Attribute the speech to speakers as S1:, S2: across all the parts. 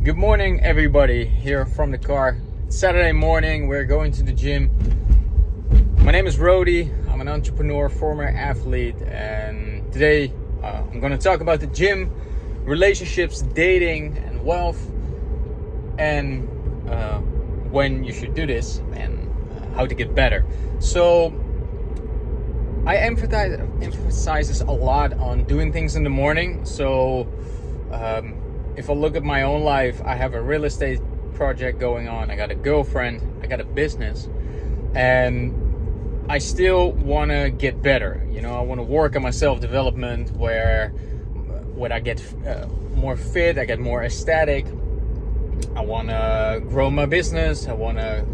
S1: Good morning, everybody. Here from the car. It's Saturday morning. We're going to the gym. My name is Rody. I'm an entrepreneur, former athlete, and today I'm going to talk about the gym, relationships, dating, and wealth, and when you should do this and how to get better. So I emphasize this a lot on doing things in the morning. So if I look at my own life, I have a real estate project going on. I got a girlfriend, I got a business, and I still want to get better. You know, I want to work on my self-development where I get more fit, I get more aesthetic. I want to grow my business. I want to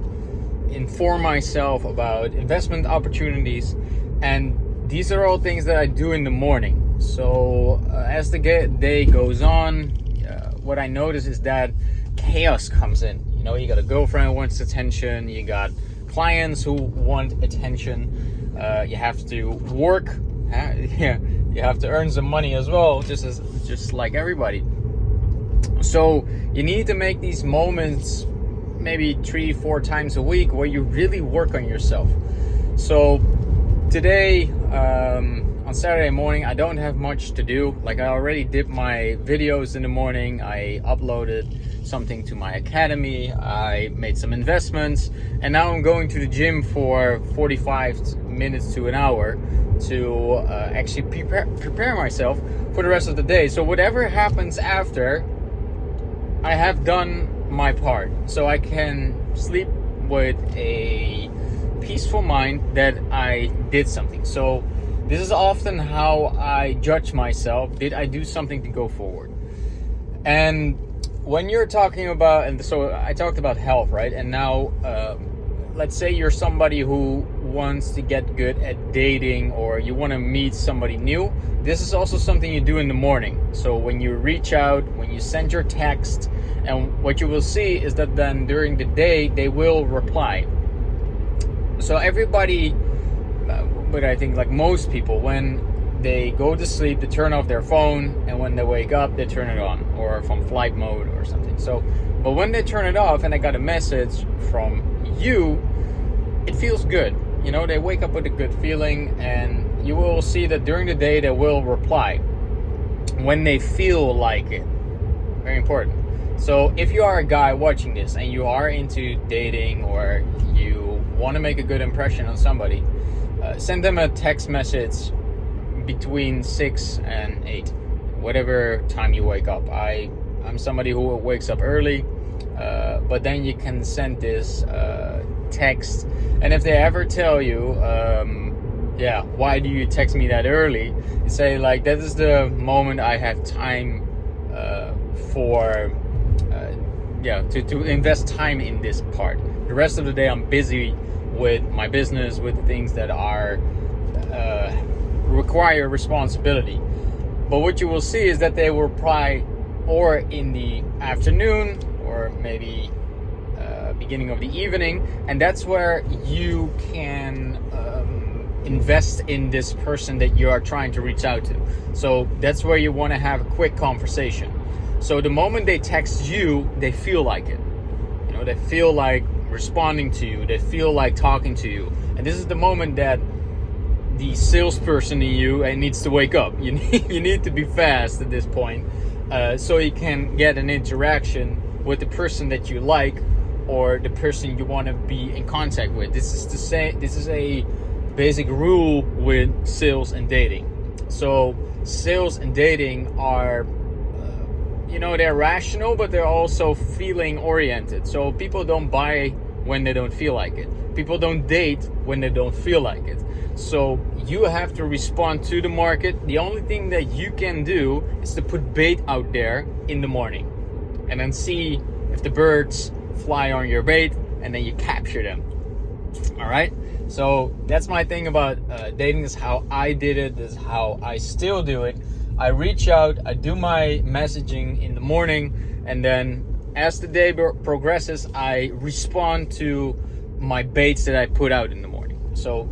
S1: inform myself about investment opportunities. And these are all things that I do in the morning. So as the day goes on, what I notice is that chaos comes in. You know, you got a girlfriend who wants attention. You got clients who want attention. You have to work. You have to earn some money as well, just like everybody. So you need to make these moments maybe 3-4 times a week where you really work on yourself. So today, on Saturday morning, I don't have much to do. Like, I already did my videos in the morning. I uploaded something to my academy. I made some investments, and now I'm going to the gym for 45 minutes to an hour to actually prepare myself for the rest of the day. So whatever happens after, I have done my part, so I can sleep with a peaceful mind that I did something. So this is often how I judge myself. Did I do something to go forward? And when you're talking about, and so I talked about health, right? And now let's say you're somebody who wants to get good at dating, or you want to meet somebody new. This is also something you do in the morning. So when you reach out, when you send your text, and what you will see is that then during the day they will reply. So everybody, but I think like most people, when they go to sleep, they turn off their phone, and when they wake up, they turn it on, or from flight mode or something. So, but when they turn it off and they got a message from you, it feels good. You know, they wake up with a good feeling, and you will see that during the day they will reply when they feel like it. Very important. So if you are a guy watching this and you are into dating, or you want to make a good impression on somebody, send them a text message between 6 and 8, whatever time you wake up. I'm somebody who wakes up early, but then you can send this text, and if they ever tell you, why do you text me that early, you say like, that is the moment I have time to invest time in this part. The rest of the day I'm busy with my business, with things that are require responsibility. But what you will see is that they will reply or in the afternoon, or maybe beginning of the evening, and that's where you can invest in this person that you are trying to reach out to. So that's where you want to have a quick conversation. So the moment they text you, they feel like it. You know, they feel like responding to you. They feel like talking to you. And this is the moment that the salesperson in you needs to wake up. You need to be fast at this point, so you can get an interaction with the person that you like, or the person you want to be in contact with. This is a basic rule with sales and dating. So sales and dating are, they're rational, but they're also feeling oriented. So people don't buy when they don't feel like it. People don't date when they don't feel like it. So you have to respond to the market. The only thing that you can do is to put bait out there in the morning, and then see if the birds fly on your bait, and then you capture them. All right. So that's my thing about dating. This is how I did it. This is how I still do it. I reach out, I do my messaging in the morning, and then as the day progresses, I respond to my baits that I put out in the morning. So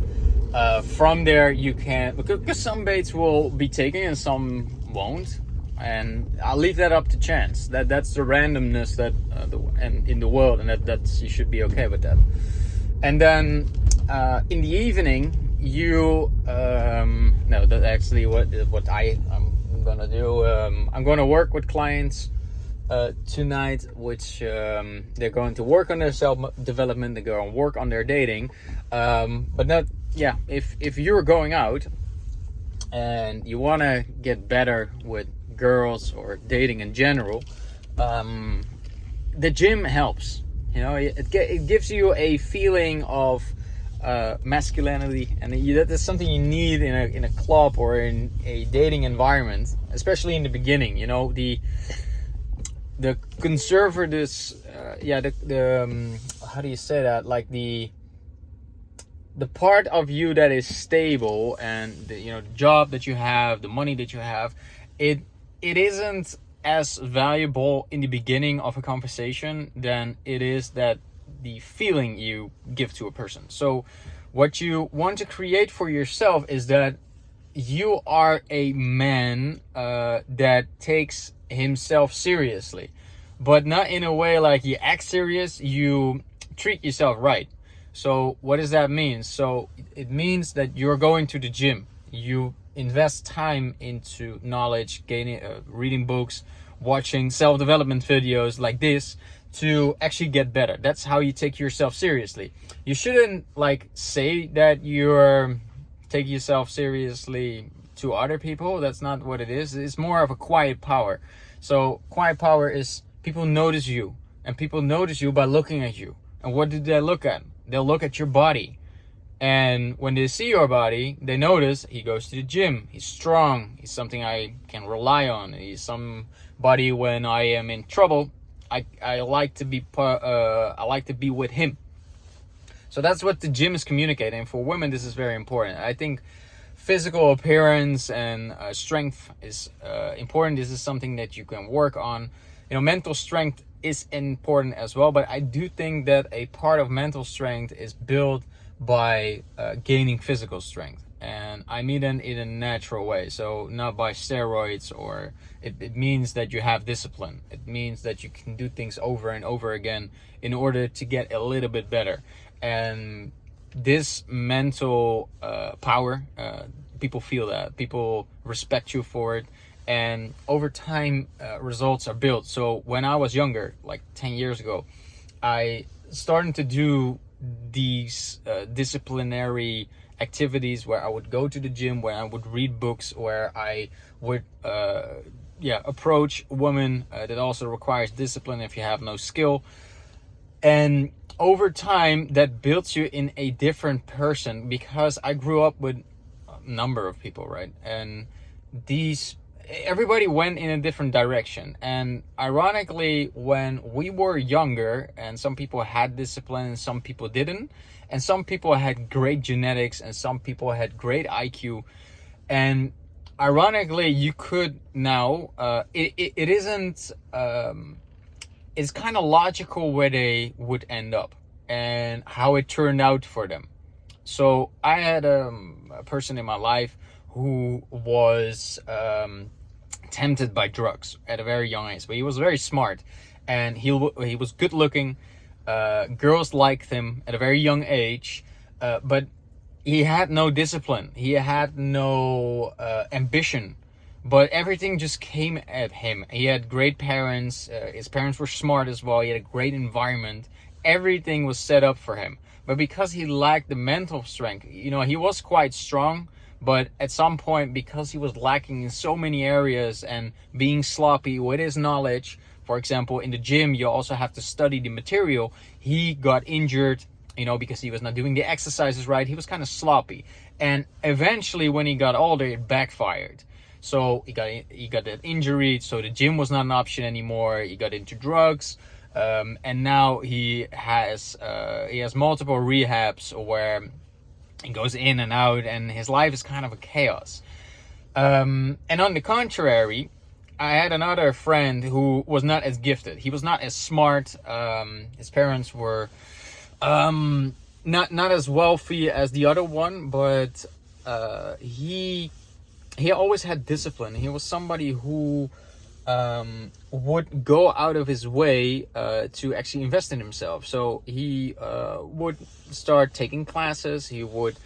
S1: from there you can, because some baits will be taken and some won't. and I'll leave that up to chance. That's the randomness that and in the world, and that's you should be okay with that. And then in the evening, you no, that's actually what I'm gonna do. I'm gonna work with clients tonight, which they're going to work on their self-development, they're going to work on their dating, but not, yeah, if you're going out and you want to get better with girls or dating in general, the gym helps. You know, it gives you a feeling of masculinity, and that is something you need in a club or in a dating environment, especially in the beginning. You know, the conservatives, how do you say that? Like the part of you that is stable, and the job that you have, the money that you have, it isn't as valuable in the beginning of a conversation than it is that the feeling you give to a person. So what you want to create for yourself is that you are a man that takes himself seriously, but not in a way like you act serious. You treat yourself right. So what does that mean? So it means that you're going to the gym, you invest time into knowledge, gaining, reading books, watching self-development videos like this to actually get better. That's how you take yourself seriously. You shouldn't like say that you're taking yourself seriously to other people. That's not what it is. It's more of a quiet power. So quiet power is people notice you, and people notice you by looking at you. And what do they look at? They'll look at your body. And when they see your body, they notice he goes to the gym. He's strong. He's something I can rely on. He's somebody when I am in trouble, I like to be I like to be with him. So that's what the gym is communicating. For women, this is very important. I think physical appearance and strength is important. This is something that you can work on. Mental strength is important as well, but I do think that a part of mental strength is built by gaining physical strength, and I mean it in a natural way. So not by steroids, or it means that you have discipline. It means that you can do things over and over again in order to get a little bit better. And this mental power, people feel that, people respect you for it, and over time results are built. So when I was younger, like 10 years ago, I started to do these disciplinary activities where I would go to the gym, where I would read books, where I would approach women. That also requires discipline if you have no skill. And over time, that builds you in a different person, because I grew up with a number of people, right? And everybody went in a different direction. And ironically, when we were younger, and some people had discipline and some people didn't, and some people had great genetics and some people had great IQ, and ironically, you could now it isn't it's kind of logical where they would end up and how it turned out for them. So I had a person in my life who was tempted by drugs at a very young age, but he was very smart, and he was good looking. Girls liked him at a very young age, but he had no discipline. He had no ambition, but everything just came at him. He had great parents. His parents were smart as well. He had a great environment. Everything was set up for him. But because he lacked the mental strength, he was quite strong, but at some point, because he was lacking in so many areas and being sloppy with his knowledge, for example, in the gym, you also have to study the material. He got injured, because he was not doing the exercises right. He was kind of sloppy. And eventually, when he got older, it backfired. So he got that injury, so the gym was not an option anymore. He got into drugs. And now he has multiple rehabs where he goes in and out, and his life is kind of a chaos. And on the contrary, I had another friend who was not as gifted. He was not as smart. His parents were not as wealthy as the other one, but he always had discipline. He was somebody who would go out of his way to actually invest in himself. So he would start taking classes, he would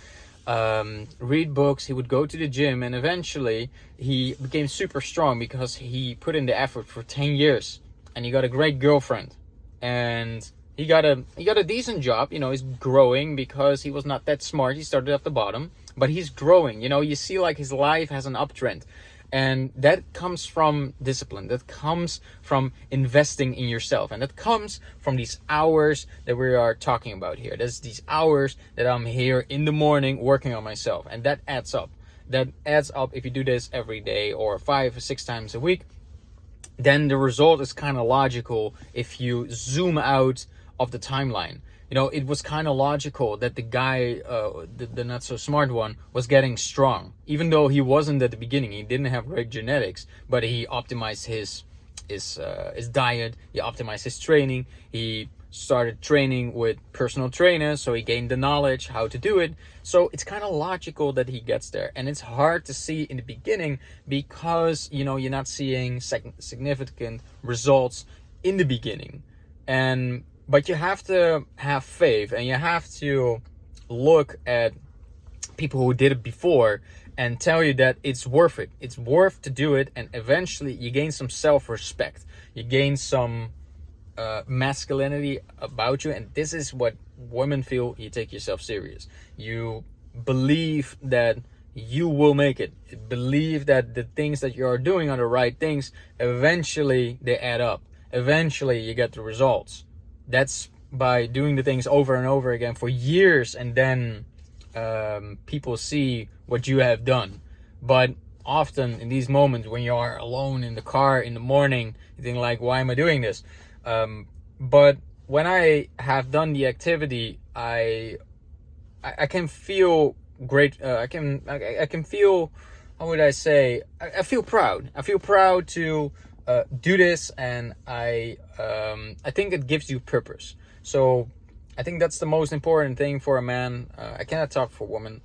S1: read books, he would go to the gym, and eventually he became super strong because he put in the effort for 10 years and he got a great girlfriend, and he got a decent job. You know, he's growing because he was not that smart. He started at the bottom, but he's growing. You know, you see like his life has an uptrend. And that comes from discipline. That comes from investing in yourself. And that comes from these hours that we are talking about here. That's these hours that I'm here in the morning working on myself. And that adds up. That adds up if you do this every day or 5 or 6 times a week. Then the result is kind of logical if you zoom out of the timeline. You know, it was kind of logical that the guy, the not so smart one, was getting strong. Even though he wasn't at the beginning, he didn't have great genetics, but he optimized his diet, he optimized his training, he started training with personal trainers, so he gained the knowledge how to do it. So it's kind of logical that he gets there. And it's hard to see in the beginning because, you know, you're not seeing significant results in the beginning. But you have to have faith, and you have to look at people who did it before and tell you that it's worth it. It's worth to do it, and eventually you gain some self-respect. You gain some masculinity about you, and this is what women feel. You take yourself serious. You believe that you will make it. Believe that the things that you are doing are the right things. Eventually they add up. Eventually you get the results. That's by doing the things over and over again for years, and then people see what you have done. But often in these moments when you are alone in the car in the morning, you think like, why am I doing this? But when I have done the activity, I can feel great. I can feel, how would I say? I feel proud. I feel proud to do this, and I think it gives you purpose. So I think that's the most important thing for a man. I cannot talk for women.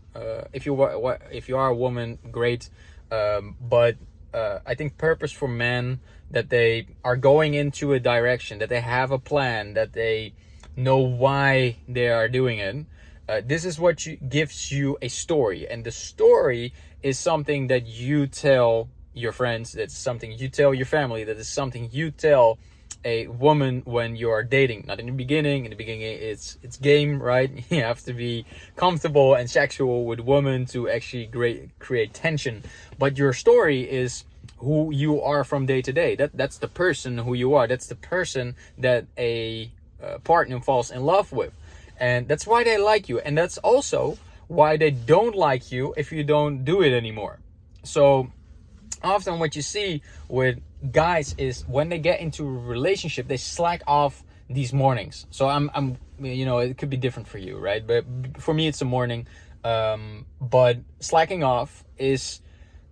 S1: If you are a woman, great. But I think purpose for men, that they are going into a direction, that they have a plan, that they know why they are doing it. This is what gives you a story, and the story is something that you tell your friends, that's something you tell your family, that is something you tell a woman when you are dating. Not in the beginning. In the beginning it's game, right? You have to be comfortable and sexual with women to actually create tension. But your story is who you are from day to day. That's the person who you are. That's the person that a partner falls in love with. And that's why they like you. And that's also why they don't like you if you don't do it anymore. So often what you see with guys is when they get into a relationship, they slack off these mornings. So I'm you know, it could be different for you, right? But for me, it's a morning. But slacking off is,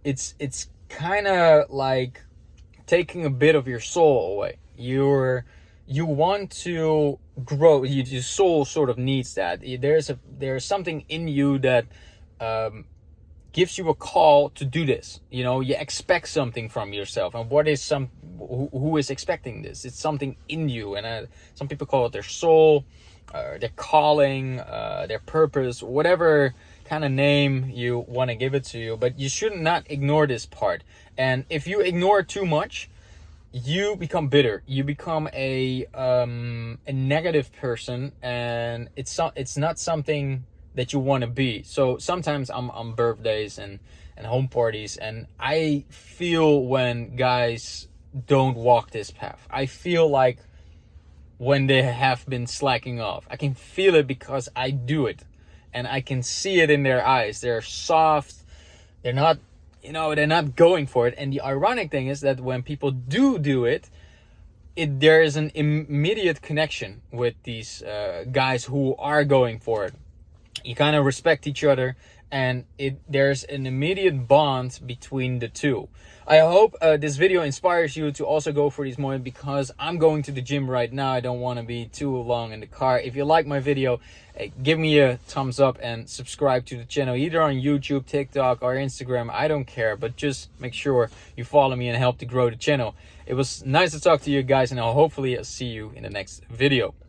S1: it's kind of like taking a bit of your soul away. You want to grow. Your soul sort of needs that. There's something in you that gives you a call to do this. You know, you expect something from yourself. And what is who is expecting this? It's something in you. And some people call it their soul, their calling, their purpose, whatever kind of name you want to give it to you. But you should not ignore this part. And if you ignore too much, you become bitter. You become a negative person, and it's not something that you want to be. So sometimes I'm on birthdays and home parties, and I feel when guys don't walk this path. I feel like when they have been slacking off. I can feel it because I do it, and I can see it in their eyes. They're soft. They're not, they're not going for it. And the ironic thing is that when people do it, there is an immediate connection with these guys who are going for it. You kind of respect each other, and there's an immediate bond between the two. I hope this video inspires you to also go for these Moy, because I'm going to the gym right now. I don't want to be too long in the car. If you like my video, give me a thumbs up and subscribe to the channel, either on YouTube, TikTok, or Instagram. I don't care, but just make sure you follow me and help to grow the channel. It was nice to talk to you guys, and I'll hopefully see you in the next video.